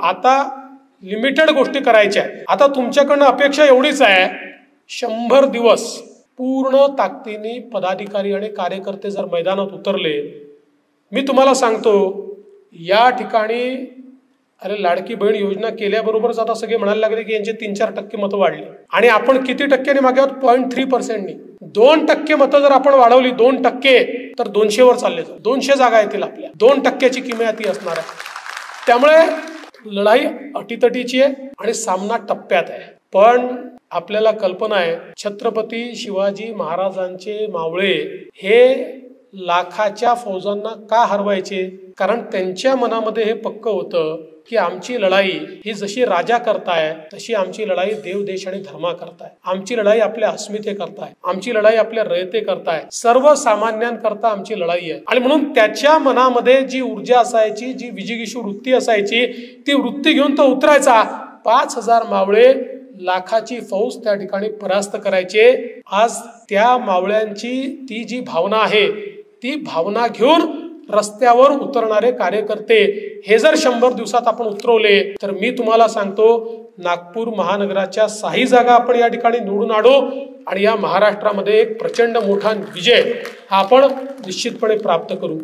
आता लिमिटेड गोष्टी करायच्या आहेत। आता तुमच्याकडनं अपेक्षा एवढीच आहे, 100 दिवस पूर्ण ताकदीने पदाधिकारी आणि कार्यकर्ते जर मैदानात उतरले, मी तुम्हाला सांगतो या ठिकाणी अरे लाडकी बहीण योजना केल्याबरोबरच आता सगळे म्हणायला लागले की यांचे 3-4% मतं वाढली आणि आपण किती टक्क्यांनी मागे आहोत? 0.3%नी। 2% मतं जर आपण वाढवली 2% तर 200 वर चालले जाऊ। 200 जागा येतील आपल्या। 2%ची किमयाती असणार आहे। त्यामुळे लढाई अटीतटीची आहे आणि सामना टप्प्यात आहे। पण आपल्याला कल्पना आहे छत्रपती शिवाजी महाराजांचे मावळे हे लाखाच्या फौजांना का हरवायचे? कारण त्यांच्या मनामध्ये हे पक्क होतं की आमची लढाई ही जशी राजा करताय तशी आमची लढाई देव देश आणि धर्मा करताय, आमची लढाई आपल्या अस्मिते करताय, आमची लढाई आपल्या रयते करताय, सर्वसामान्यांकरता आमची लढाई आहे। आणि म्हणून त्याच्या मनामध्ये जी ऊर्जा असायची, जी विजिगीषू वृत्ती असायची, ती वृत्ती घेऊन तो उतरायचा। 5000 मावळे लाखाची फौज त्या ठिकाणी परास्त करायचे। आज त्या मावळ्यांची ती जी भावना आहे ती भावना घेऊन रस्त्यावर उतरणारे कार्यकर्ते हे जर 100 दिवसात आपण उतरवले तर मी तुम्हाला सांगतो नागपूर महानगराच्या 6 जागा आपण या ठिकाणी निवडून आणू आणि या महाराष्ट्रामध्ये एक प्रचंड मोठा विजय हा आपण निश्चितपणे प्राप्त करू।